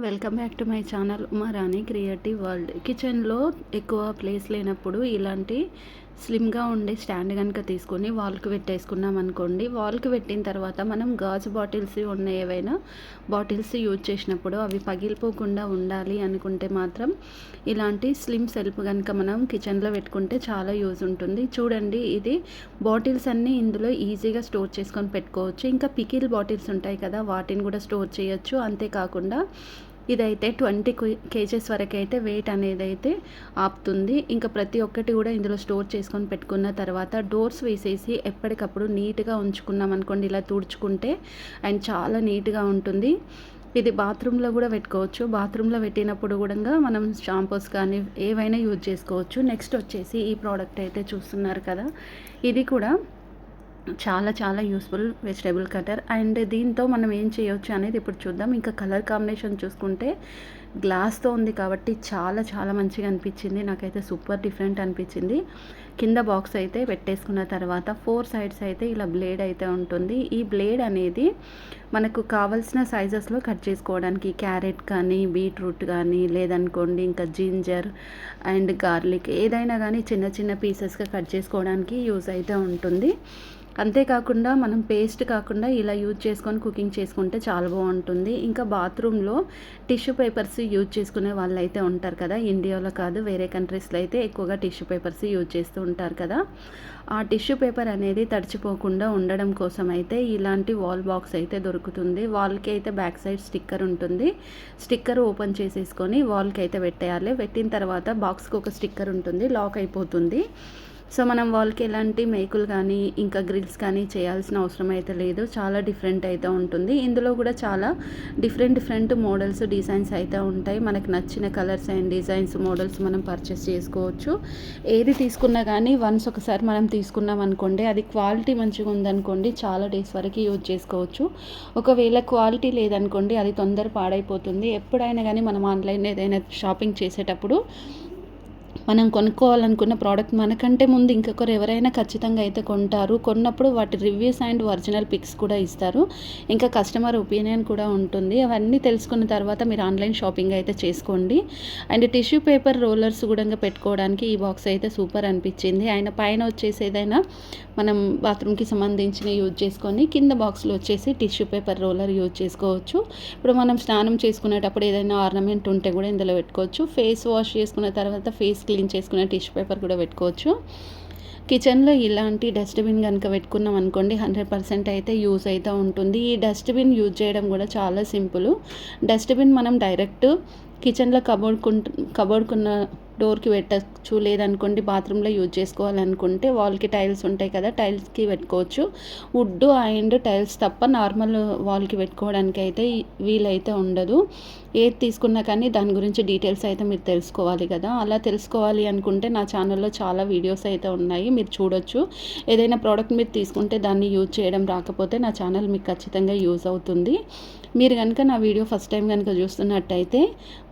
Welcome back to my channel Uma Rani creative world. కిచెన్లో ఎక్కువ place లేనప్పుడు ఇలాంటి స్లిమ్గా ఉండే స్టాండ్ కనుక తీసుకొని వాల్కి పెట్టేసుకున్నాం అనుకోండి. వాల్కి పెట్టిన తర్వాత మనం గాజు బాటిల్స్ ఉన్న ఏవైనా బాటిల్స్ యూజ్ చేసినప్పుడు అవి పగిలిపోకుండా ఉండాలి అనుకుంటే మాత్రం ఇలాంటి స్లిమ్ సెల్ఫ్ కనుక మనం కిచెన్లో పెట్టుకుంటే చాలా యూజ్ ఉంటుంది. చూడండి, ఇది బాటిల్స్ అన్నీ ఇందులో ఈజీగా స్టోర్ చేసుకొని పెట్టుకోవచ్చు. ఇంకా పికిల్ బాటిల్స్ ఉంటాయి కదా, వాటిని కూడా స్టోర్ చేయొచ్చు. అంతేకాకుండా ఇదైతే 20 కేజెస్ వరకు అయితే వెయిట్ అనేది అయితే ఆపుతుంది. ఇంకా ప్రతి ఒక్కటి కూడా ఇందులో స్టోర్ చేసుకొని పెట్టుకున్న తర్వాత డోర్స్ వేసేసి ఎప్పటికప్పుడు నీట్గా ఉంచుకున్నాం అనుకోండి, ఇలా తుడుచుకుంటే అండ్ చాలా నీట్గా ఉంటుంది. ఇది బాత్రూంలో కూడా పెట్టుకోవచ్చు. బాత్రూంలో పెట్టినప్పుడు కూడా మనం షాంపూస్ కానీ ఏవైనా యూజ్ చేసుకోవచ్చు. నెక్స్ట్ వచ్చేసి ఈ ప్రోడక్ట్ అయితే చూస్తున్నారు కదా, ఇది కూడా చాలా చాలా యూస్ఫుల్ వెజిటేబుల్ కటర్. అండ్ దీంతో మనం ఏం చేయొచ్చు అనేది ఇప్పుడు చూద్దాం. ఇంకా కలర్ కాంబినేషన్ చూసుకుంటే గ్లాస్తో ఉంది కాబట్టి చాలా చాలా మంచిగా అనిపించింది. నాకైతే సూపర్ డిఫరెంట్ అనిపించింది. కింద బాక్స్ అయితే పెట్టేసుకున్న తర్వాత 4 సైడ్స్ అయితే ఇలా బ్లేడ్ అయితే ఉంటుంది. ఈ బ్లేడ్ అనేది మనకు కావాల్సిన సైజెస్లో కట్ చేసుకోవడానికి, క్యారెట్ కానీ బీట్రూట్ కానీ లేదనుకోండి ఇంకా జింజర్ అండ్ గార్లిక్ ఏదైనా కానీ చిన్న చిన్న పీసెస్గా కట్ చేసుకోవడానికి యూజ్ అయితే ఉంటుంది. అంతేకాకుండా మనం పేస్ట్ కాకుండా ఇలా యూజ్ చేసుకొని కుకింగ్ చేసుకుంటే చాలా బాగుంటుంది. ఇంకా బాత్రూంలో టిష్యూ పేపర్స్ యూజ్ చేసుకునే వాళ్ళు అయితే ఉంటారు కదా, ఇండియాలో కాదు వేరే కంట్రీస్లో అయితే ఎక్కువగా టిష్యూ పేపర్స్ యూజ్ చేస్తూ ఉంటారు కదా. ఆ టిష్యూ పేపర్ అనేది తడిచిపోకుండా ఉండడం కోసం అయితే ఇలాంటి వాల్ బాక్స్ అయితే దొరుకుతుంది. వాల్కి అయితే బ్యాక్ సైడ్ స్టిక్కర్ ఉంటుంది. స్టిక్కర్ ఓపెన్ చేసేసుకొని వాల్కి అయితే పెట్టేయాలి. పెట్టిన తర్వాత బాక్స్కి ఒక స్టిక్కర్ ఉంటుంది, లాక్ అయిపోతుంది. సో మనం వాల్కి ఎలాంటి మేకులు కానీ ఇంకా గ్రిల్స్ కానీ చేయాల్సిన అవసరం అయితే లేదు. చాలా డిఫరెంట్ అయితే ఉంటుంది. ఇందులో కూడా చాలా డిఫరెంట్ మోడల్స్ డిజైన్స్ అయితే ఉంటాయి. మనకు నచ్చిన కలర్స్ అండ్ డిజైన్స్ మోడల్స్ మనం పర్చేస్ చేసుకోవచ్చు. ఏది తీసుకున్నా కానీ వన్స్ ఒకసారి మనం తీసుకున్నాం అనుకోండి, అది క్వాలిటీ మంచిగా ఉందనుకోండి చాలా డేస్ వరకు యూజ్ చేసుకోవచ్చు. ఒకవేళ క్వాలిటీ లేదనుకోండి అది తొందర పాడైపోతుంది. ఎప్పుడైనా కానీ మనం ఆన్లైన్ ఏదైనా షాపింగ్ చేసేటప్పుడు మనం కొనుక్కోవాలనుకున్న ప్రోడక్ట్ మనకంటే ముందు ఇంకొకరు ఎవరైనా ఖచ్చితంగా అయితే కొంటారు. కొన్నప్పుడు వాటి రివ్యూస్ అండ్ ఒరిజినల్ పిక్స్ కూడా ఇస్తారు. ఇంకా కస్టమర్ ఒపీనియన్ కూడా ఉంటుంది. అవన్నీ తెలుసుకున్న తర్వాత మీరు ఆన్లైన్ షాపింగ్ అయితే చేసుకోండి. అండ్ టిష్యూ పేపర్ రోలర్స్ కూడా పెట్టుకోవడానికి ఈ బాక్స్ అయితే సూపర్ అనిపించింది. ఆయన పైన వచ్చేసి ఏదైనా మనం బాత్రూమ్కి సంబంధించిన యూజ్ చేసుకొని కింద బాక్స్లో వచ్చేసి టిష్యూ పేపర్ రోలర్ యూజ్ చేసుకోవచ్చు. ఇప్పుడు మనం స్నానం చేసుకునేటప్పుడు ఏదైనా ఆర్నమెంట్ ఉంటే కూడా ఇందులో పెట్టుకోవచ్చు. ఫేస్ వాష్ చేసుకున్న తర్వాత ఫేస్ క్లీన్ చేసుకునే టిష్యూ పేపర్ కూడా పెట్టుకోవచ్చు. కిచెన్లో ఇలాంటి డస్ట్బిన్ కనుక పెట్టుకున్నాం అనుకోండి 100% అయితే యూజ్ అయితే ఉంటుంది. ఈ డస్ట్బిన్ యూజ్ చేయడం కూడా చాలా సింపుల్. డస్ట్బిన్ మనం డైరెక్ట్ కిచెన్లో కబోర్డ్కున్న డోర్కి పెట్టచ్చు. లేదనుకోండి బాత్రూంలో యూజ్ చేసుకోవాలనుకుంటే వాల్కి టైల్స్ ఉంటాయి కదా, టైల్స్కి పెట్టుకోవచ్చు. వుడ్ అండ్ టైల్స్ తప్ప నార్మల్ వాల్కి పెట్టుకోవడానికి అయితే వీలైతే ఉండదు. ఏది తీసుకున్నా కానీ దాని గురించి డీటెయిల్స్ అయితే మీరు తెలుసుకోవాలి కదా. అలా తెలుసుకోవాలి అనుకుంటే నా ఛానల్లో చాలా వీడియోస్ అయితే ఉన్నాయి, మీరు చూడొచ్చు. ఏదైనా ప్రోడక్ట్ మీరు తీసుకుంటే దాన్ని యూజ్ చేయడం రాకపోతే నా ఛానల్ మీకు ఖచ్చితంగా యూజ్ అవుతుంది. మీరు కనుక నా వీడియో ఫస్ట్ టైం కనుక చూస్తున్నట్టయితే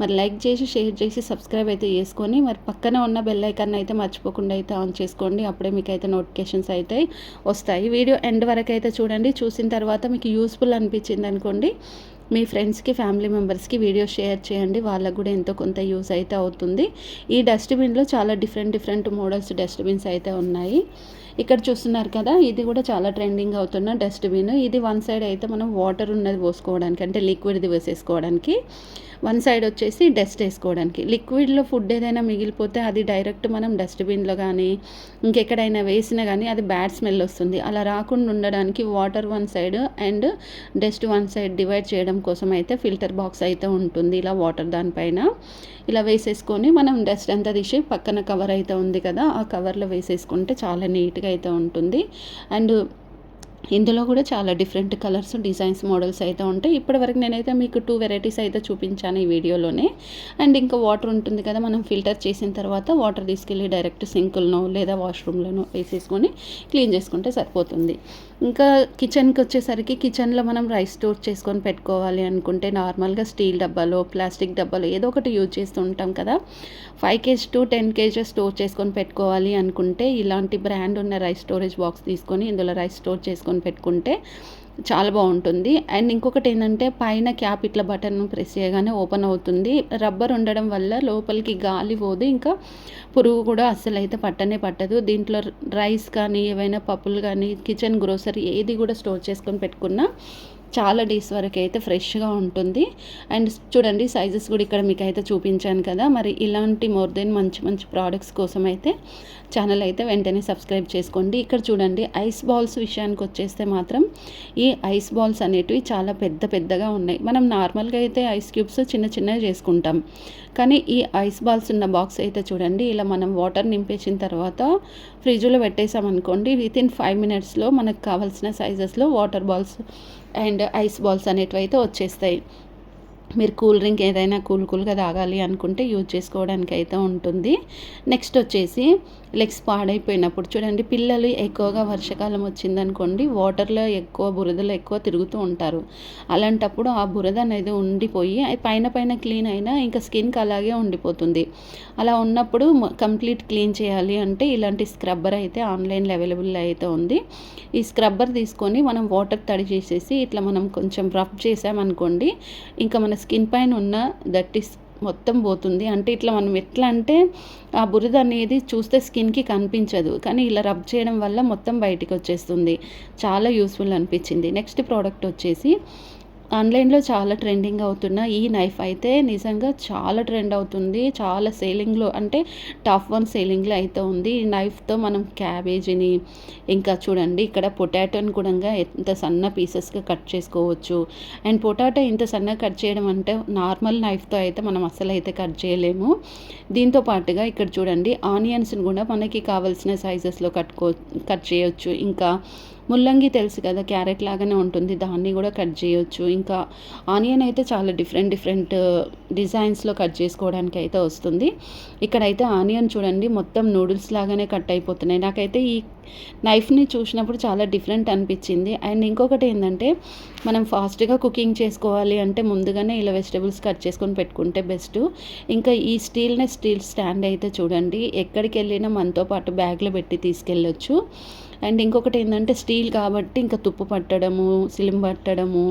మరి లైక్ చేసి షేర్ చేసి సబ్స్క్రైబ్ అయితే చేసుకొని మరి పక్కన ఉన్న బెల్ ఐకాన్ అయితే మర్చిపోకుండా అయితే ఆన్ చేసుకోండి. అప్పుడే మీకు అయితే నోటిఫికేషన్స్ అయితే వస్తాయి. వీడియో ఎండ్ వరకు అయితే చూడండి. చూసిన తర్వాత మీకు యూస్ఫుల్ అనిపించింది అనుకోండి, మీ ఫ్రెండ్స్కి ఫ్యామిలీ మెంబర్స్కి వీడియో షేర్ చేయండి. వాళ్ళకు కూడా ఎంతో కొంత యూస్ అయితే అవుతుంది. ఈ డస్ట్బిన్లో చాలా డిఫరెంట్ మోడల్స్ డస్ట్బిన్స్ అయితే ఉన్నాయి. ఇక్కడ చూస్తున్నారు కదా, ఇది కూడా చాలా ట్రెండింగ్ అవుతున్న డస్ట్బిన్. ఇది వన్ సైడ్ అయితే మనం వాటర్ ఉన్నది పోసుకోవడానికి అంటే లిక్విడ్ది వేసేసుకోవడానికి, వన్ సైడ్ వచ్చేసి డస్ట్ వేసుకోవడానికి. లిక్విడ్లో ఫుడ్ ఏదైనా మిగిలిపోతే అది డైరెక్ట్ మనం డస్ట్బిన్లో కానీ ఇంకెక్కడైనా వేసినా కానీ అది బ్యాడ్ స్మెల్ వస్తుంది. అలా రాకుండా ఉండడానికి water one side and dust one side divide చేయడం కోసం అయితే ఫిల్టర్ బాక్స్ అయితే ఉంటుంది. ఇలా వాటర్ దానిపైన ఇలా వేసేసుకొని మనం డస్ట్ అంతా తీసి పక్కన కవర్ అయితే ఉంది కదా, ఆ కవర్లో వేసేసుకుంటే చాలా నీట్గా అయితే ఉంటుంది. అండ్ ఇందులో కూడా చాలా డిఫరెంట్ కలర్స్ డిజైన్స్ మోడల్స్ అయితే ఉంటాయి. ఇప్పటివరకు నేనైతే మీకు 2 వెరైటీస్ అయితే చూపించాను ఈ వీడియోలోనే. అండ్ ఇంకా వాటర్ ఉంటుంది కదా, మనం ఫిల్టర్ చేసిన తర్వాత వాటర్ తీసుకెళ్ళి డైరెక్ట్ సింకులను లేదా వాష్రూమ్లను వేసేసుకొని క్లీన్ చేసుకుంటే సరిపోతుంది. ఇంకా కిచెన్కి వచ్చేసరికి కిచెన్లో మనం రైస్ స్టోర్ చేసుకొని పెట్టుకోవాలి అనుకుంటే నార్మల్గా స్టీల్ డబ్బాలో ప్లాస్టిక్ డబ్బాలో ఏదో ఒకటి యూజ్ చేస్తూ ఉంటాం కదా. 5 kg to 10 kg స్టోర్ చేసుకొని పెట్టుకోవాలి అనుకుంటే ఇలాంటి బ్రాండ్ ఉన్న రైస్ స్టోరేజ్ బాక్స్ తీసుకొని ఇందులో రైస్ స్టోర్ చేసుకొని పెట్టుకుంటే చాలా బాగుంటుంది. అండ్ ఇంకొకటి ఏంటంటే పైన క్యాప్ ఇట్లా బటన్ ప్రెస్ చేయగానే ఓపెన్ అవుతుంది. రబ్బర్ ఉండడం వల్ల లోపలికి గాలి పోదు, ఇంకా పురుగు కూడా అస్సలైతే పట్టనే పట్టదు. దీంట్లో రైస్ కానీ ఏవైనా పప్పులు కానీ కిచెన్ గ్రోసరీ ఏది కూడా స్టోర్ చేసుకొని పెట్టుకున్నా చాలా డేస్ వరకు అయితే ఫ్రెష్గా ఉంటుంది. అండ్ చూడండి సైజెస్ కూడా ఇక్కడ మీకు అయితే చూపించాను కదా. మరి ఇలాంటి మోర్ దెన్ మంచి మంచి ప్రోడక్ట్స్ కోసం అయితే ఛానల్ అయితే వెంటనే సబ్స్క్రైబ్ చేసుకోండి. ఇక్కడ చూడండి ఐస్ బాల్స్ విషయానికి వచ్చేస్తే మాత్రం ఈ ఐస్ బాల్స్ అనేటివి చాలా పెద్ద పెద్దగా ఉన్నాయి. మనం నార్మల్గా అయితే ఐస్ క్యూబ్స్ చిన్న చిన్నవి చేసుకుంటాం, కానీ ఈ ఐస్ బాల్స్ ఉన్న బాక్స్ అయితే చూడండి, ఇలా మనం వాటర్ నింపేసిన తర్వాత ఫ్రిడ్జ్లో పెట్టేసామనుకోండి, వితిన్ 5 మినిట్స్లో మనకు కావాల్సిన సైజెస్లో water balls and ice balls అనేటివి అయితే వచ్చేస్తాయి. మీరు కూల్ డ్రింక్ ఏదైనా కూల్గా తాగాలి అనుకుంటే యూజ్ చేసుకోవడానికి అయితే ఉంటుంది. నెక్స్ట్ వచ్చేసి లెగ్స్ పాడైపోయినప్పుడు చూడండి, పిల్లలు ఎక్కువగా వర్షాకాలం వచ్చిందనుకోండి వాటర్లో ఎక్కువ బురదలో ఎక్కువ తిరుగుతూ ఉంటారు. అలాంటప్పుడు ఆ బురద అనేది ఉండిపోయి పైన క్లీన్ అయినా ఇంకా స్కిన్కి అలాగే ఉండిపోతుంది. అలా ఉన్నప్పుడు కంప్లీట్ క్లీన్ చేయాలి అంటే ఇలాంటి స్క్రబ్బర్ అయితే ఆన్లైన్లో అవైలబుల్ అయితే ఉంది. ఈ స్క్రబ్బర్ తీసుకొని మనం వాటర్ తడి చేసేసి ఇట్లా మనం కొంచెం రబ్ చేసామనుకోండి, ఇంకా మన స్కిన్ పైన ఉన్న దట్ ఈస్ మొత్తం పోతుంది. అంటే ఇట్లా మనం ఎట్లా అంటే ఆ బురద అనేది చూస్తే స్కిన్కి కనిపించదు, కానీ ఇలా రబ్ చేయడం వల్ల మొత్తం బయటికి వచ్చేస్తుంది. చాలా యూస్ఫుల్ అనిపించింది. నెక్స్ట్ ప్రోడక్ట్ వచ్చేసి ఆన్లైన్లో చాలా ట్రెండింగ్ అవుతున్న ఈ నైఫ్ అయితే నిజంగా చాలా ట్రెండ్ అవుతుంది. చాలా సేలింగ్లో అంటే టాప్ 1 సేలింగ్లో అయితే ఉంది. ఈ నైఫ్తో మనం క్యాబేజీని, ఇంకా చూడండి ఇక్కడ పొటాటోని కూడా ఎంత సన్న పీసెస్గా కట్ చేసుకోవచ్చు. అండ్ పొటాటో ఇంత సన్నగా కట్ చేయడం అంటే నార్మల్ నైఫ్తో అయితే మనం అసలు అయితే కట్ చేయలేము. దీంతో పాటుగా ఇక్కడ చూడండి ఆనియన్స్ని కూడా మనకి కావాల్సిన సైజెస్లో కట్ చేయొచ్చు. ఇంకా ముల్లంగి తెలుసు కదా, క్యారెట్ లాగానే ఉంటుంది, దాన్ని కూడా కట్ చేయొచ్చు. ఇంకా ఆనియన్ అయితే చాలా డిఫరెంట్ డిజైన్స్లో కట్ చేసుకోవడానికి అయితే వస్తుంది. ఇక్కడైతే ఆనియన్ చూడండి మొత్తం నూడిల్స్ లాగానే కట్ అయిపోతున్నాయి. నాకైతే ఈ నైఫ్ని చూసినప్పుడు చాలా డిఫరెంట్ అనిపించింది. అండ్ ఇంకొకటి ఏంటంటే మనం ఫాస్ట్గా కుకింగ్ చేసుకోవాలి అంటే ముందుగానే ఇలా వెజిటబుల్స్ కట్ చేసుకొని పెట్టుకుంటే బెస్ట్. ఇంకా ఈ స్టీల్ స్టాండ్ అయితే చూడండి ఎక్కడికి వెళ్ళినా మనతో పాటు బ్యాగ్లో పెట్టి తీసుకెళ్ళొచ్చు. అండ్ ఇంకొకటి ఏంటంటే స్టీల్ కాబట్టి ఇంకా తుప్పు పట్టడము, సిలిం పట్టడము,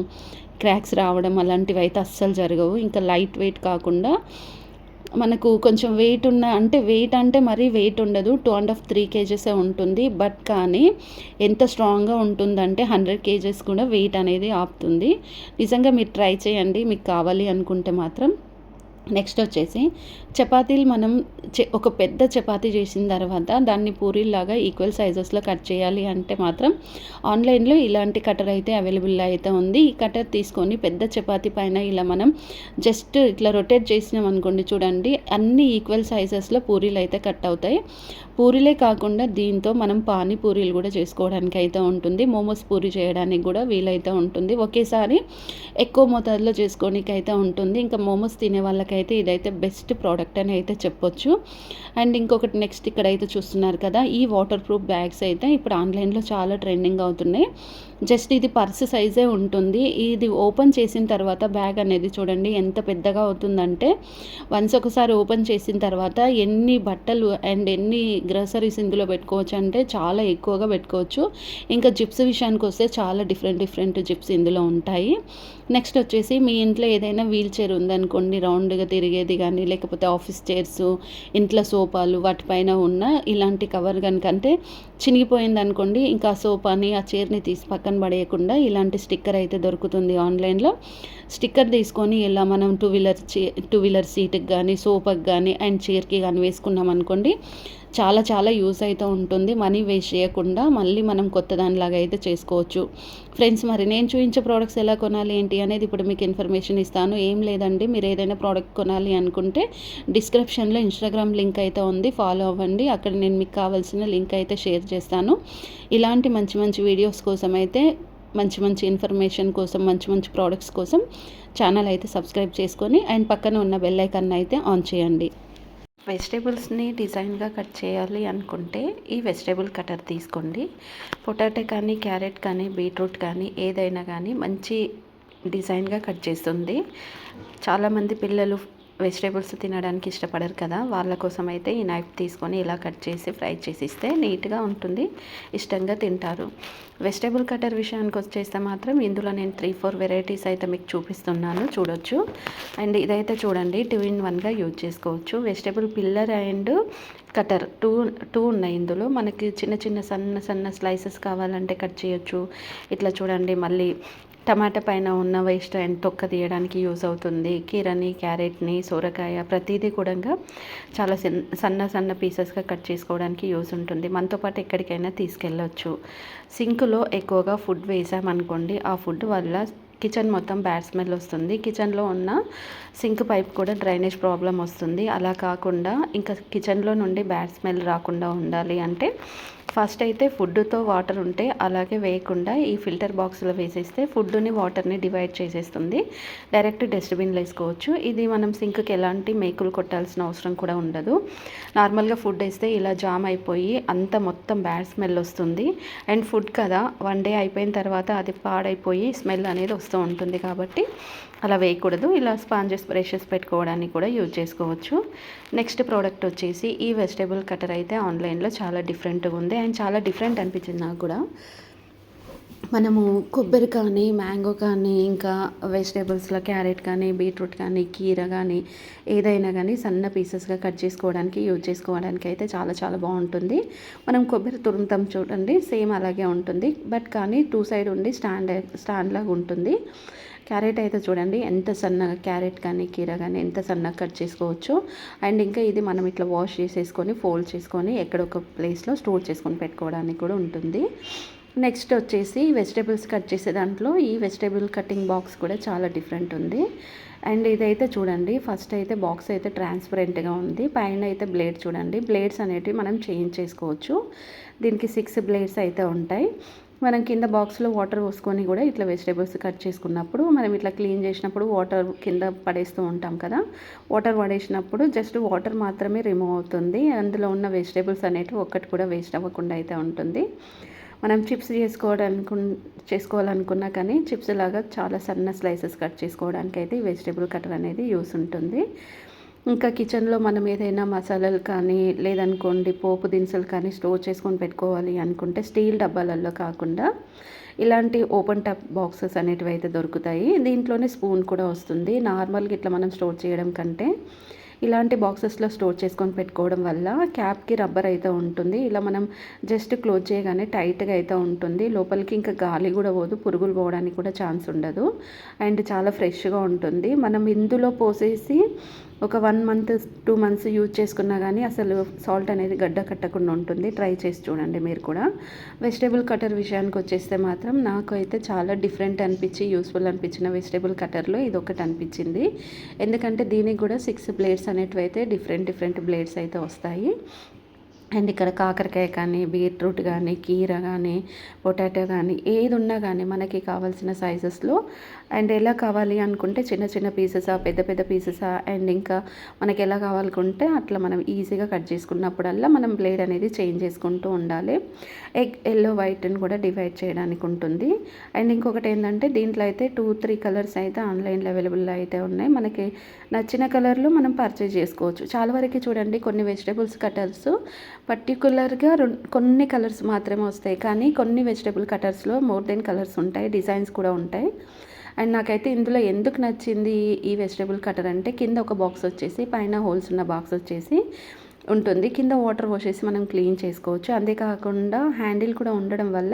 క్రాక్స్ రావడం అలాంటివి అయితే అస్సలు జరగవు. ఇంకా లైట్ వెయిట్ కాకుండా మనకు కొంచెం వెయిట్ అంటే మరీ వెయిట్ ఉండదు, 2.5-3 kgs ఉంటుంది. బట్ కానీ ఎంత స్ట్రాంగ్గా ఉంటుందంటే 100 kgs కూడా వెయిట్ అనేది ఆపుతుంది. నిజంగా మీరు ట్రై చేయండి మీకు కావాలి అనుకుంటే మాత్రం. నెక్స్ట్ వచ్చేసి చపాతీలు మనం ఒక పెద్ద చపాతీ చేసిన తర్వాత దాన్ని పూరీలాగా ఈక్వల్ సైజెస్లో కట్ చేయాలి అంటే మాత్రం ఆన్లైన్లో ఇలాంటి కటర్ అయితే అవైలబుల్ అయితే ఉంది. ఈ కటర్ తీసుకొని పెద్ద చపాతీ పైన ఇలా మనం జస్ట్ ఇట్లా రొటేట్ చేసినాం అనుకోండి, చూడండి అన్ని ఈక్వల్ సైజెస్లో పూరీలు అయితే కట్ అవుతాయి. పూరీలే కాకుండా దీంతో మనం పానీపూరీలు కూడా చేసుకోవడానికి అయితే ఉంటుంది. మోమోస్ పూరి చేయడానికి కూడా వీలైతే ఉంటుంది. ఒకేసారి ఎక్కువ మోతాదులో చేసుకోవడానికి అయితే ఉంటుంది. ఇంకా మోమోస్ తినే వాళ్ళకైతే ఇదైతే బెస్ట్ ప్రోడక్ట్ అని అయితే చెప్పొచ్చు. అండ్ ఇంకొకటి నెక్స్ట్ ఇక్కడైతే చూస్తున్నారు కదా, ఈ వాటర్ ప్రూఫ్ బ్యాగ్స్ అయితే ఇప్పుడు ఆన్లైన్లో చాలా ట్రెండింగ్ అవుతున్నాయి. జస్ట్ ఇది పర్స్ సైజే ఉంటుంది. ఇది ఓపెన్ చేసిన తర్వాత బ్యాగ్ అనేది చూడండి ఎంత పెద్దగా అవుతుందంటే, వన్స్ ఒకసారి ఓపెన్ చేసిన తర్వాత ఎన్ని బట్టలు అండ్ ఎన్ని గ్రోసరీస్ ఇందులో పెట్టుకోవచ్చు అంటే చాలా ఎక్కువగా పెట్టుకోవచ్చు. ఇంకా జిప్స్ విషయానికి వస్తే చాలా డిఫరెంట్ జిప్స్ ఇందులో ఉంటాయి. నెక్స్ట్ వచ్చేసి మీ ఇంట్లో ఏదైనా వీల్ చైర్ ఉందనుకోండి, రౌండ్గా తిరిగేది కానీ, లేకపోతే ఆఫీస్ చైర్స్, ఇంట్లో సోఫాలు వాటిపైన ఉన్న ఇలాంటి కవర్ కనుక అంటే చినిగిపోయింది అనుకోండి, ఇంకా సోఫాని ఆ చైర్ని తీసి పక్కన పడేయకుండా ఇలాంటి స్టిక్కర్ అయితే దొరుకుతుంది ఆన్లైన్లో. స్టిక్కర్ తీసుకొని ఇలా మనం టూ వీలర్ సీట్కి కానీ, సోఫాకి కానీ అండ్ చైర్కి కానీ వేసుకున్నాం అనుకోండి, చాలా యూస్ అయితే ఉంటుంది. మనీ వేస్ట్ చేయకుండా మళ్ళీ మనం కొత్త దానిలాగా అయితే చేసుకోవచ్చు. ఫ్రెండ్స్, మరి నేను చూపించే ప్రోడక్ట్స్ ఎలా కొనాలి ఏంటి అనేది ఇప్పుడు మీకు ఇన్ఫర్మేషన్ ఇస్తాను. ఏం లేదండి, మీరు ఏదైనా ప్రోడక్ట్ కొనాలి అనుకుంటే డిస్క్రిప్షన్లో ఇన్స్టాగ్రామ్ లింక్ అయితే ఉంది, ఫాలో అవ్వండి. అక్కడ నేను మీకు కావాల్సిన లింక్ అయితే షేర్ చేస్తాను. ఇలాంటి మంచి వీడియోస్ కోసం అయితే మంచి ఇన్ఫర్మేషన్ కోసం, మంచి ప్రోడక్ట్స్ కోసం ఛానల్ అయితే సబ్స్క్రైబ్ చేసుకొని అండ్ పక్కన ఉన్న బెల్ ఐకాన్ అయితే ఆన్ చేయండి. వెజిటేబుల్స్ని డిజైన్గా కట్ చేయాలి అనుకుంటే ఈ వెజిటేబుల్ కటర్ తీసుకోండి. పొటాటో కానీ, క్యారెట్ కానీ, బీట్రూట్ కానీ ఏదైనా కానీ మంచి డిజైన్గా కట్ చేస్తుంది. చాలామంది పిల్లలు వెజిటేబుల్స్ తినడానికి ఇష్టపడరు కదా, వాళ్ళ కోసం అయితే ఈ నైఫ్ తీసుకొని ఇలా కట్ చేసి ఫ్రై చేసి ఇస్తే నీట్గా ఉంటుంది, ఇష్టంగా తింటారు. వెజిటేబుల్ కటర్ విషయానికి వచ్చేస్తే మాత్రం ఇందులో నేను 3-4 వెరైటీస్ అయితే మీకు చూపిస్తున్నాను, చూడొచ్చు. అండ్ ఇదైతే చూడండి 2-in-1గా యూజ్ చేసుకోవచ్చు. Vegetable pillar and cutter two ఉన్నాయి ఇందులో. మనకి చిన్న చిన్న సన్న స్లైసెస్ కావాలంటే కట్ చేయొచ్చు. ఇట్లా చూడండి, మళ్ళీ టమాటా పైన ఉన్న వేస్ట్ అండ్ తొక్క తీయడానికి యూజ్ అవుతుంది. కీరని, క్యారెట్ని, సొరకాయ ప్రతిదీ కూడా చాలా సన్న పీసెస్గా కట్ చేసుకోవడానికి యూజ్ ఉంటుంది. మనతో పాటు ఎక్కడికైనా తీసుకెళ్ళొచ్చు. సింక్లో ఎక్కువగా ఫుడ్ వేసామనుకోండి, ఆ ఫుడ్ వల్ల కిచెన్ మొత్తం బ్యాడ్ స్మెల్ వస్తుంది. కిచెన్లో ఉన్న సింక్ పైప్ కూడా డ్రైనేజ్ ప్రాబ్లం వస్తుంది. అలా కాకుండా ఇంకా కిచెన్లో నుండి బ్యాడ్ స్మెల్ రాకుండా ఉండాలి అంటే ఫస్ట్ అయితే ఫుడ్తో వాటర్ ఉంటే అలాగే వేయకుండా ఈ ఫిల్టర్ బాక్స్లో వేసేస్తే ఫుడ్ని వాటర్ని డివైడ్ చేసేస్తుంది. డైరెక్ట్ డస్ట్బిన్లో వేసుకోవచ్చు. ఇది మనం సింక్కి ఎలాంటి మేకులు కొట్టాల్సిన అవసరం కూడా ఉండదు. నార్మల్గా ఫుడ్ వేస్తే ఇలా జామ్ అయిపోయి అంత మొత్తం బ్యాడ్ స్మెల్ వస్తుంది. అండ్ ఫుడ్ కదా, 1 డే అయిపోయిన తర్వాత అది పాడైపోయి స్మెల్ అనేది వస్తూ ఉంటుంది. కాబట్టి అలా వేయకూడదు. ఇలా స్పాంజెస్, బ్రషెస్ పెట్టుకోవడానికి కూడా యూజ్ చేసుకోవచ్చు. నెక్స్ట్ ప్రోడక్ట్ వచ్చేసి ఈ వెజిటేబుల్ కటర్ అయితే ఆన్లైన్లో చాలా డిఫరెంట్గా ఉంది అండ్ చాలా డిఫరెంట్ అనిపించింది నాకు కూడా. మనము కొబ్బరి కానీ, మ్యాంగో కానీ, ఇంకా వెజిటేబుల్స్లో క్యారెట్ కానీ, బీట్రూట్ కానీ, కీర కానీ ఏదైనా కానీ సన్న పీసెస్గా కట్ చేసుకోవడానికి యూజ్ చేసుకోవడానికి అయితే చాలా బాగుంటుంది. మనం కొబ్బరి తురుముతాం చూడండి, సేమ్ అలాగే ఉంటుంది. బట్ కానీ 2 సైడ్ ఉండి స్టాండ్ లాగా ఉంటుంది. క్యారెట్ అయితే చూడండి ఎంత సన్నగా, క్యారెట్ కానీ కీర కానీ ఎంత సన్నగా కట్ చేసుకోవచ్చు. అండ్ ఇంకా ఇది మనం ఇట్లా వాష్ చేసేసుకొని ఫోల్డ్ చేసుకొని ఎక్కడొక ప్లేస్లో స్టోర్ చేసుకొని పెట్టుకోవడానికి కూడా ఉంటుంది. నెక్స్ట్ వచ్చేసి వెజిటేబుల్స్ కట్ చేసే దాంట్లో ఈ వెజిటేబుల్ కటింగ్ బాక్స్ కూడా చాలా డిఫరెంట్ ఉంది. అండ్ ఇదైతే చూడండి, ఫస్ట్ అయితే బాక్స్ అయితే ట్రాన్స్పరెంట్గా ఉంది. పైన అయితే బ్లేడ్ చూడండి, బ్లేడ్స్ అనేటివి మనం చేంజ్ చేసుకోవచ్చు. దీనికి 6 బ్లేడ్స్ అయితే ఉంటాయి. మనం కింద బాక్స్లో వాటర్ పోసుకొని కూడా ఇట్లా వెజిటేబుల్స్ కట్ చేసుకున్నప్పుడు మనం ఇట్లా క్లీన్ చేసినప్పుడు వాటర్ కింద పడేస్తూ ఉంటాం కదా, వాటర్ పడేసినప్పుడు జస్ట్ వాటర్ మాత్రమే రిమూవ్ అవుతుంది. అందులో ఉన్న వెజిటేబుల్స్ అనేటివి ఒక్కటి కూడా వేస్ట్ అవ్వకుండా అయితే ఉంటుంది. మనం చిప్స్ చేసుకోవాలనుకున్నా కానీ చిప్స్ లాగా చాలా సన్న స్లైసెస్ కట్ చేసుకోవడానికి అయితే ఈ వెజిటేబుల్ కటర్ అనేది యూస్ ఉంటుంది. ఇంకా కిచెన్లో మనం ఏదైనా మసాలాలు కానీ లేదనుకోండి పోపు దినుసులు కానీ స్టోర్ చేసుకొని పెట్టుకోవాలి అనుకుంటే స్టీల్ డబ్బాలలో కాకుండా ఇలాంటి ఓపెన్ టప్ బాక్సెస్ అనేటివి అయితే దొరుకుతాయి. దీంట్లోనే స్పూన్ కూడా వస్తుంది. నార్మల్గా ఇట్లా మనం స్టోర్ చేయడం కంటే ఇలాంటి బాక్సెస్లో స్టోర్ చేసుకొని పెట్టుకోవడం వల్ల క్యాప్కి రబ్బర్ అయితే ఉంటుంది. ఇలా మనం జస్ట్ క్లోజ్ చేయగానే టైట్గా అయితే ఉంటుంది. లోపలికి ఇంకా గాలి కూడా పోదు, పురుగులు పోవడానికి కూడా ఛాన్స్ ఉండదు. అండ్ చాలా ఫ్రెష్గా ఉంటుంది. మనం ఇందులో పోసేసి ఒక 1 మంత్ 2 మంత్స్ యూజ్ చేసుకున్నా కానీ అసలు సాల్ట్ అనేది గడ్డ కట్టకుండా ఉంటుంది. ట్రై చేసి చూడండి మీరు కూడా. వెజిటేబుల్ కటర్ విషయానికి వచ్చేస్తే మాత్రం నాకు అయితే చాలా డిఫరెంట్ అనిపించి యూస్ఫుల్ అనిపించిన వెజిటేబుల్ కటర్లో ఇది ఒకటి అనిపించింది. ఎందుకంటే దీనికి కూడా 6 బ్లేడ్స్ అనేటివి అయితే డిఫరెంట్ బ్లేడ్స్ అయితే వస్తాయి. అండ్ ఇక్కడ కాకరకాయ కానీ బీట్రూట్ కానీ కీర కానీ పొటాటో కానీ ఏది ఉన్నా కానీ మనకి కావాల్సిన సైజెస్లో అండ్ ఎలా కావాలి అనుకుంటే చిన్న పీసెసా పెద్ద పీసెసా అండ్ ఇంకా మనకి ఎలా కావాలనుకుంటే అట్లా మనం ఈజీగా కట్ చేసుకున్నప్పుడల్లా మనం బ్లేడ్ అనేది చేంజ్ చేసుకుంటూ ఉండాలి. ఎగ్ ఎల్లో వైట్ని కూడా డివైడ్ చేయడానికి ఉంటుంది. అండ్ ఇంకొకటి ఏంటంటే దీంట్లో అయితే 2-3 కలర్స్ అయితే ఆన్లైన్లో అవైలబుల్లో అయితే ఉన్నాయి. మనకి నచ్చిన కలర్లో మనం పర్చేజ్ చేసుకోవచ్చు. చాలా వరకు చూడండి కొన్ని వెజిటేబుల్స్ కటర్స్ పర్టికులర్గా కొన్ని కలర్స్ మాత్రమే వస్తాయి, కానీ కొన్ని వెజిటేబుల్ కటర్స్లో మోర్ దెన్ కలర్స్ ఉంటాయి, డిజైన్స్ కూడా ఉంటాయి. అండ్ నాకైతే ఇందులో ఎందుకు నచ్చింది ఈ వెజిటేబుల్ కటర్ అంటే కింద ఒక బాక్స్ వచ్చేసి పైన హోల్స్ ఉన్న బాక్స్ వచ్చేసి ఉంటుంది. కింద వాటర్ పోసేసి మనం క్లీన్ చేసుకోవచ్చు. అంతేకాకుండా హ్యాండిల్ కూడా ఉండడం వల్ల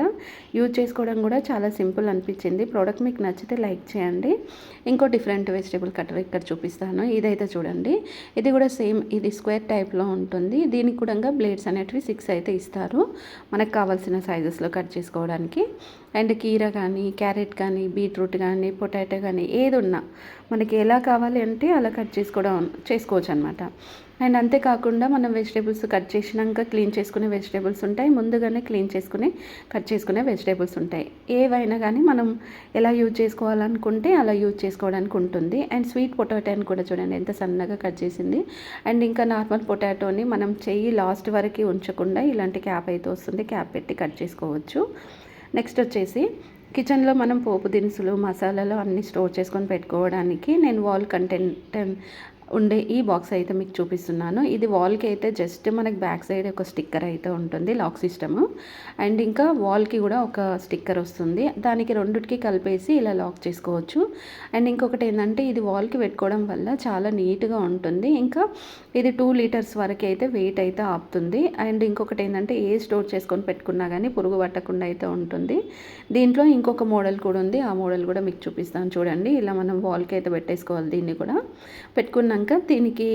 యూజ్ చేసుకోవడం కూడా చాలా సింపుల్ అనిపించింది. ప్రోడక్ట్ మీకు నచ్చితే లైక్ చేయండి. ఇంకో డిఫరెంట్ వెజిటేబుల్ కటర్ ఇక్కడ చూపిస్తాను. ఇదైతే చూడండి, ఇది కూడా సేమ్, ఇది స్క్వేర్ టైప్లో ఉంటుంది. దీనికి కూడా బ్లేడ్స్ అనేటివి 6 అయితే ఇస్తారు మనకు కావాల్సిన సైజెస్లో కట్ చేసుకోవడానికి. అండ్ కీర కానీ క్యారెట్ కానీ బీట్రూట్ కానీ పొటాటో కానీ ఏది ఉన్నా మనకి ఎలా కావాలి అంటే అలా కట్ చేసుకోవచ్చు అనమాట. అండ్ అంతేకాకుండా మనం వెజిటేబుల్స్ కట్ చేసినాక క్లీన్ చేసుకునే వెజిటేబుల్స్ ఉంటాయి, ముందుగానే క్లీన్ చేసుకుని కట్ చేసుకునే వెజిటేబుల్స్ ఉంటాయి. ఏవైనా కానీ మనం ఎలా యూజ్ చేసుకోవాలనుకుంటే అలా యూజ్ చేసుకోవడానికి ఉంటుంది. అండ్ స్వీట్ పొటాటోని కూడా చూడండి ఎంత సన్నగా కట్ చేసింది. అండ్ ఇంకా నార్మల్ పొటాటోని మనం చెయ్యి లాస్ట్ వరకు ఉంచకుండా ఇలాంటి క్యాప్ అయితే వస్తుంది, క్యాప్ పెట్టి కట్ చేసుకోవచ్చు. నెక్స్ట్ వచ్చేసి కిచెన్లో మనం పోపు దినుసులు మసాలాలు అన్నీ స్టోర్ చేసుకొని పెట్టుకోవడానికి నేను ఉండే ఈ బాక్స్ అయితే మీకు చూపిస్తున్నాను. ఇది వాల్కి అయితే జస్ట్ మనకి బ్యాక్ సైడ్ ఒక స్టిక్కర్ అయితే ఉంటుంది లాక్ సిస్టము, అండ్ ఇంకా వాల్కి కూడా ఒక స్టిక్కర్ వస్తుంది. దానికి రెండిటికి కలిపేసి ఇలా లాక్ చేసుకోవచ్చు. అండ్ ఇంకొకటి ఏంటంటే ఇది వాల్కి పెట్టుకోవడం వల్ల చాలా నీట్గా ఉంటుంది. ఇంకా ఇది 2 లీటర్స్ వరకు అయితే వెయిట్ అయితే ఆపుతుంది. అండ్ ఇంకొకటి ఏంటంటే ఏ స్టోర్ చేసుకొని పెట్టుకున్నా కానీ పురుగు పట్టకుండా అయితే ఉంటుంది. దీంట్లో ఇంకొక మోడల్ కూడా ఉంది. ఆ మోడల్ కూడా మీకు చూపిస్తాను చూడండి. ఇలా మనం వాల్కి అయితే పెట్టేసుకోవాలి. దీన్ని కూడా పెట్టుకున్నాక దీనికి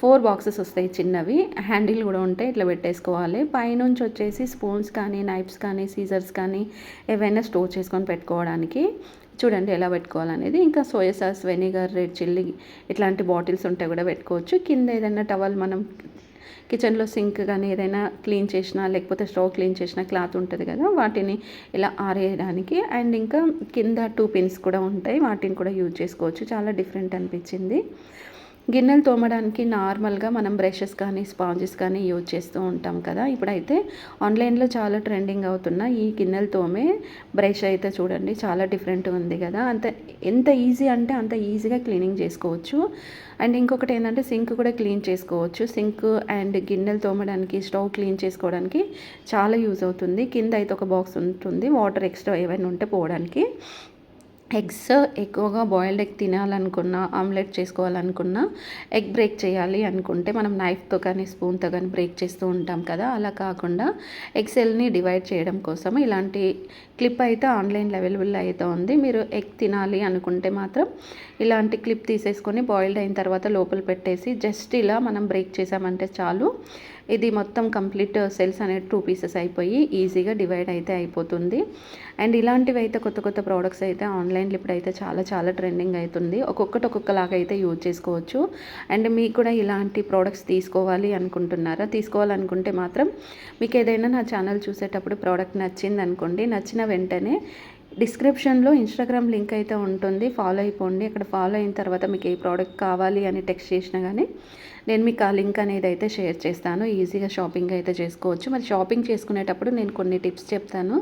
4 బాక్సెస్ వస్తాయి చిన్నవి, హ్యాండిల్ కూడా ఉంటాయి. ఇట్లా పెట్టేసుకోవాలి. పైనుంచి వచ్చేసి స్పూన్స్ కానీ నైఫ్స్ కానీ సీజర్స్ కానీ ఏవైనా స్టోర్ చేసుకొని పెట్టుకోవడానికి. చూడండి ఎలా పెట్టుకోవాలనేది. ఇంకా soya sauce, vinegar, red chilli ఇట్లాంటి బాటిల్స్ ఉంటే కూడా పెట్టుకోవచ్చు. కింద ఏదైనా టవల్ మనం కిచెన్లో సింక్ కానీ ఏదైనా క్లీన్ చేసినా లేకపోతే స్టవ్ క్లీన్ చేసిన క్లాత్ ఉంటుంది కదా, వాటిని ఇలా ఆరేయడానికి. అండ్ ఇంకా కింద 2 పిన్స్ కూడా ఉంటాయి, వాటిని కూడా యూజ్ చేసుకోవచ్చు. చాలా డిఫరెంట్ అనిపించింది. గిన్నెలు తోమడానికి నార్మల్గా మనం బ్రషెస్ కానీ స్పాంజెస్ కానీ యూజ్ చేస్తూ ఉంటాం కదా. ఇప్పుడైతే ఆన్లైన్లో చాలా ట్రెండింగ్ అవుతున్న ఈ గిన్నెలు తోమే బ్రష్ అయితే చూడండి చాలా డిఫరెంట్ ఉంది కదా. ఎంత ఈజీ అంటే అంత ఈజీగా క్లీనింగ్ చేసుకోవచ్చు. అండ్ ఇంకొకటి ఏంటంటే సింక్ కూడా క్లీన్ చేసుకోవచ్చు. సింక్ అండ్ గిన్నెలు తోమడానికి, స్టవ్ క్లీన్ చేసుకోవడానికి చాలా యూజ్ అవుతుంది. కింద అయితే ఒక బాక్స్ ఉంటుంది వాటర్ ఎక్స్ట్రా ఏమైనా ఉంటే పోవడానికి. ఎగ్స్ ఎక్కువగా బాయిల్డ్ ఎగ్ తినాలనుకున్నా, ఆమ్లెట్ చేసుకోవాలనుకున్నా, ఎగ్ బ్రేక్ చేయాలి అనుకుంటే మనం నైఫ్తో కానీ స్పూన్తో కానీ బ్రేక్ చేస్తూ ఉంటాం కదా. అలా కాకుండా ఎగ్సెల్ని డివైడ్ చేయడం కోసం ఇలాంటి క్లిప్ అయితే ఆన్లైన్లో అవైలబుల్ అయితే ఉంది. మీరు ఎగ్ తినాలి అనుకుంటే మాత్రం ఇలాంటి క్లిప్ తీసేసుకొని బాయిల్డ్ అయిన తర్వాత లోపల పెట్టేసి జస్ట్ ఇలా మనం బ్రేక్ చేసామంటే చాలు. ఇది మొత్తం కంప్లీట్ సెల్స్ అనేది 2 పీసెస్ అయిపోయి ఈజీగా డివైడ్ అయితే అయిపోతుంది. అండ్ ఇలాంటివి అయితే కొత్త కొత్త ప్రోడక్ట్స్ అయితే ఆన్లైన్లో ఇప్పుడైతే చాలా చాలా ట్రెండింగ్ అవుతుంది. ఒక్కొక్కటి ఒక్కొక్కలాగా అయితే యూజ్ చేసుకోవచ్చు. అండ్ మీకు కూడా ఇలాంటి ప్రోడక్ట్స్ తీసుకోవాలనుకుంటే మాత్రం మీకు ఏదైనా నా ఛానల్ చూసేటప్పుడు ప్రోడక్ట్ నచ్చింది అనుకోండి, నచ్చిన వెంటనే డిస్క్రిప్షన్లో ఇన్స్టాగ్రామ్ లింక్ అయితే ఉంటుంది, ఫాలో అయిపోండి. అక్కడ ఫాలో అయిన తర్వాత మీకు ఏ ప్రోడక్ట్ కావాలి అని టెక్స్ట్ చేసినా కానీ నేను మీకు ఆ లింక్ అనేది అయితే షేర్ చేస్తాను. ఈజీగా షాపింగ్ అయితే చేసుకోవచ్చు. మరి షాపింగ్ చేసుకునేటప్పుడు నేను కొన్ని టిప్స్ చెప్తాను,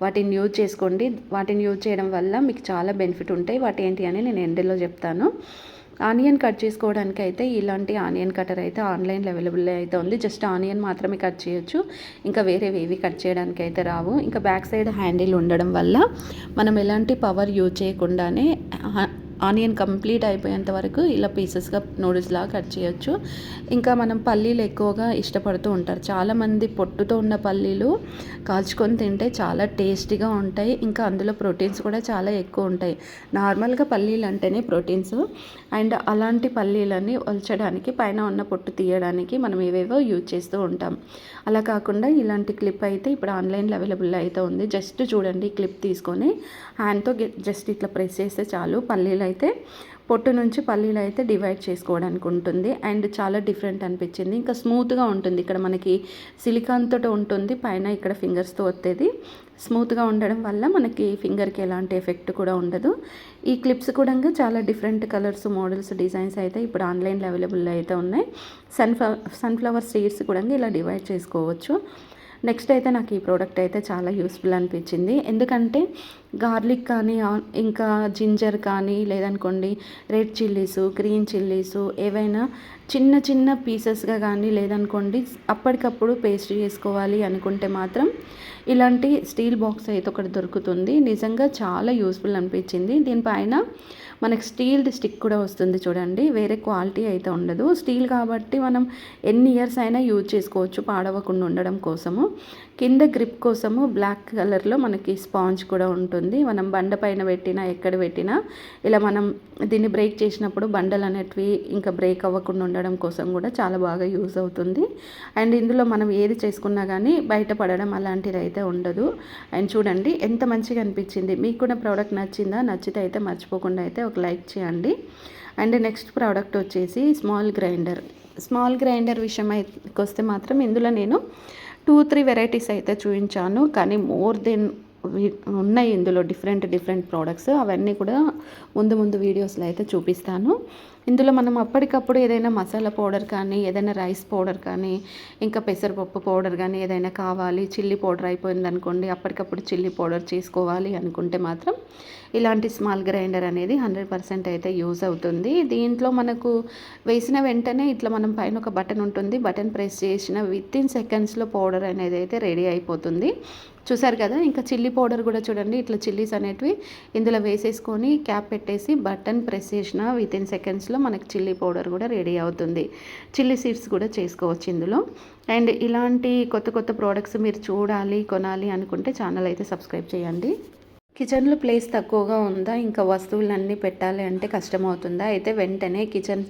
వాటిని యూజ్ చేసుకోండి. వాటిని యూజ్ చేయడం వల్ల మీకు చాలా బెనిఫిట్ ఉంటాయి. వాటి ఏంటి అని నేను ఎండ్లో చెప్తాను. ఆనియన్ కట్ చేసుకోవడానికి అయితే ఇలాంటి ఆనియన్ కటర్ అయితే ఆన్లైన్లో అవైలబుల్ అయితే ఉంది. జస్ట్ ఆనియన్ మాత్రమే కట్ చేయొచ్చు, ఇంకా వేరేవి కట్ చేయడానికి అయితే రావు. ఇంకా బ్యాక్ సైడ్ హ్యాండిల్ ఉండడం వల్ల మనం ఎలాంటి పవర్ యూజ్ చేయకుండానే ఆనియన్ కంప్లీట్ అయిపోయేంత వరకు ఇలా పీసెస్గా నూడిల్స్ లాగా కట్ చేయొచ్చు. ఇంకా మనం పల్లీలు ఎక్కువగా ఇష్టపడుతూ ఉంటారు చాలామంది. పొట్టుతో ఉన్న పల్లీలు కాల్చుకొని తింటే చాలా టేస్టీగా ఉంటాయి. ఇంకా అందులో ప్రోటీన్స్ కూడా చాలా ఎక్కువ ఉంటాయి. నార్మల్గా పల్లీలు అంటేనే ప్రోటీన్స్. అండ్ అలాంటి పల్లీలని ఒలచడానికి, పైన ఉన్న పొట్టు తీయడానికి మనం ఏవేవో యూజ్ చేస్తూ ఉంటాం. అలా కాకుండా ఇలాంటి క్లిప్ అయితే ఇప్పుడు ఆన్లైన్లో అవైలబుల్ అయితే ఉంది. జస్ట్ చూడండి, క్లిప్ తీసుకొని హ్యాండ్తో జస్ట్ ఇట్లా ప్రెస్ చేస్తే చాలు. పల్లీలు అయితే పొట్టు నుంచి పల్లీలు అయితే డివైడ్ చేసుకోవడానికి ఉంటుంది. అండ్ చాలా డిఫరెంట్ అనిపించింది. ఇంకా స్మూత్గా ఉంటుంది. ఇక్కడ మనకి సిలికాన్తో ఉంటుంది, పైన ఇక్కడ ఫింగర్స్తో వత్తేది. స్మూత్గా ఉండడం వల్ల మనకి ఫింగర్కి ఎలాంటి ఎఫెక్ట్ కూడా ఉండదు. ఈ క్లిప్స్ కూడా చాలా డిఫరెంట్ కలర్స్, మోడల్స్, డిజైన్స్ అయితే ఇప్పుడు ఆన్లైన్లో అవైలబుల్ అయితే ఉన్నాయి. సన్ఫ్లవర్ సీడ్స్ కూడా ఇలా డివైడ్ చేసుకోవచ్చు. నెక్స్ట్ అయితే నాకు ఈ ప్రోడక్ట్ అయితే చాలా యూస్ఫుల్ అనిపించింది. ఎందుకంటే గార్లిక్ కానీ, ఇంకా జింజర్ కానీ, లేదనుకోండి రెడ్ చిల్లీసు, గ్రీన్ చిల్లీసు ఏవైనా చిన్న చిన్న పీసెస్గా కానీ, లేదనుకోండి అప్పటికప్పుడు పేస్ట్ చేసుకోవాలి అనుకుంటే మాత్రం ఇలాంటి స్టీల్ బాక్స్ అయితే ఒకటి దొరుకుతుంది. నిజంగా చాలా యూస్ఫుల్ అనిపించింది. దీనిపైన మనకు స్టీల్ది స్టిక్ కూడా వస్తుంది చూడండి, వేరే క్వాలిటీ అయితే ఉండదు. స్టీల్ కాబట్టి మనం ఎన్ని ఇయర్స్ అయినా యూజ్ చేసుకోవచ్చు పాడవకుండా ఉండడం కోసము. కింద గ్రిప్ కోసము బ్లాక్ కలర్లో మనకి స్పాంజ్ కూడా ఉంటుంది. మనం బండ పైన పెట్టినా ఎక్కడ పెట్టినా ఇలా మనం దీన్ని బ్రేక్ చేసినప్పుడు బండలు అనేటివి ఇంకా బ్రేక్ అవ్వకుండా ఉండడం కోసం కూడా చాలా బాగా యూజ్ అవుతుంది. అండ్ ఇందులో మనం ఏది చేసుకున్నా కానీ బయటపడడం అలాంటిది అయితే ఉండదు. అండ్ చూడండి ఎంత మంచిగా అనిపించింది. మీకు కూడా ప్రోడక్ట్ నచ్చిందా? నచ్చితే అయితే మర్చిపోకుండా అయితే ఒక లైక్ చేయండి. అండ్ నెక్స్ట్ ప్రోడక్ట్ వచ్చేసి స్మాల్ గ్రైండర్ విషయం అయితే వస్తే మాత్రం ఇందులో నేను 2-3 వెరైటీస్ అయితే చూపించాను, కానీ మోర్ దెన్ ఉన్నాయి ఇందులో డిఫరెంట్ ప్రోడక్ట్స్. అవన్నీ కూడా ముందు వీడియోస్లో అయితే చూపిస్తాను. ఇందులో మనం అప్పటికప్పుడు ఏదైనా మసాలా పౌడర్ కానీ, ఏదైనా రైస్ పౌడర్ కానీ, ఇంకా పెసరపప్పు పౌడర్ కానీ ఏదైనా కావాలి, చిల్లీ పౌడర్ అయిపోయిందనుకోండి, అప్పటికప్పుడు చిల్లీ పౌడర్ చేసుకోవాలి అనుకుంటే మాత్రం ఇలాంటి స్మాల్ గ్రైండర్ అనేది 100% అయితే యూజ్ అవుతుంది. దీంట్లో మనకు వేసిన వెంటనే ఇట్లా మనం పైన ఒక బటన్ ఉంటుంది. బటన్ ప్రెస్ చేసిన వితిన్ సెకండ్స్లో పౌడర్ అనేది అయితే రెడీ అయిపోతుంది. చూసారు కదా, ఇంకా చిల్లీ పౌడర్ కూడా చూడండి, ఇట్లా చిల్లీస్ అనేటివి ఇందులో వేసేసుకొని క్యాప్ పెట్టేసి బటన్ ప్రెస్ చేసిన వితిన్ సెకండ్స్లో మనకి చిల్లీ పౌడర్ కూడా రెడీ అవుతుంది. చిల్లీ సీడ్స్ కూడా చేసుకోవచ్చు ఇందులో. అండ్ ఇలాంటి కొత్త కొత్త ప్రోడక్ట్స్ మీరు చూడాలి, కొనాలి అనుకుంటే ఛానల్ అయితే సబ్స్క్రైబ్ చేయండి. కిచెన్లో ప్లేస్ తక్కువగా ఉందా, ఇంకా వస్తువులన్నీ పెట్టాలి అంటే కష్టమవుతుందా, అయితే వెంటనే కిచెన్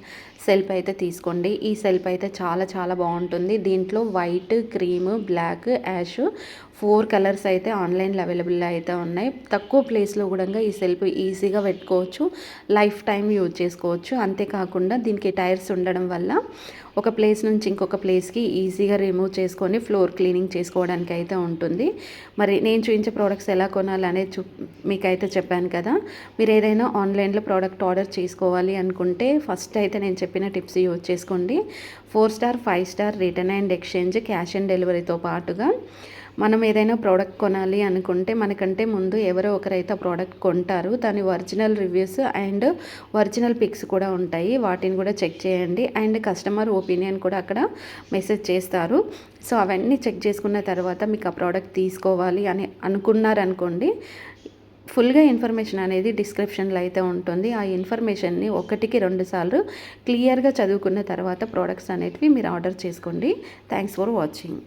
సెల్ఫ్ అయితే తీసుకోండి. ఈ సెల్ఫ్ అయితే చాలా చాలా బాగుంటుంది. దీంట్లో white, cream, black, ash 4 colours అయితే ఆన్లైన్లో అవైలబుల్ అయితే ఉన్నాయి. తక్కువ ప్లేస్లో కూడా ఈ సెల్ఫ్ ఈజీగా పెట్టుకోవచ్చు, లైఫ్ టైం యూజ్ చేసుకోవచ్చు. అంతేకాకుండా దీనికి టైర్స్ ఉండడం వల్ల ఒక ప్లేస్ నుంచి ఇంకొక ప్లేస్కి ఈజీగా రిమూవ్ చేసుకొని ఫ్లోర్ క్లీనింగ్ చేసుకోవడానికి అయితే ఉంటుంది. మరి నేను చూపించే ప్రోడక్ట్స్ ఎలా కొనాలి అనేది మీకైతే చెప్పాను కదా. మీరు ఏదైనా ఆన్లైన్లో ప్రోడక్ట్ ఆర్డర్ చేసుకోవాలి అనుకుంటే ఫస్ట్ అయితే నేను చెప్పిన టిప్స్ యూజ్ చేసుకోండి. 4 star 5 star return and exchange, cash on డెలివరీతో పాటుగా మనం ఏదైనా ప్రోడక్ట్ కొనాలి అనుకుంటే మనకంటే ముందు ఎవరో ఒకరైతే ఆ ప్రోడక్ట్ కొంటారు. దాని original reviews and original pics కూడా ఉంటాయి, వాటిని కూడా చెక్ చేయండి. అండ్ కస్టమర్ ఒపీనియన్ కూడా అక్కడ మెసేజ్ చేస్తారు. సో అవన్నీ చెక్ చేసుకున్న తర్వాత మీకు ఆ ప్రోడక్ట్ తీసుకోవాలి అని అనుకున్నారనుకోండి, ఫుల్గా ఇన్ఫర్మేషన్ అనేది డిస్క్రిప్షన్లో అయితే ఉంటుంది. ఆ ఇన్ఫర్మేషన్ని 1కి 2 సార్లు క్లియర్గా చదువుకున్న తర్వాత ప్రోడక్ట్స్ అనేటివి మీరు ఆర్డర్ చేసుకోండి. Thanks for watching.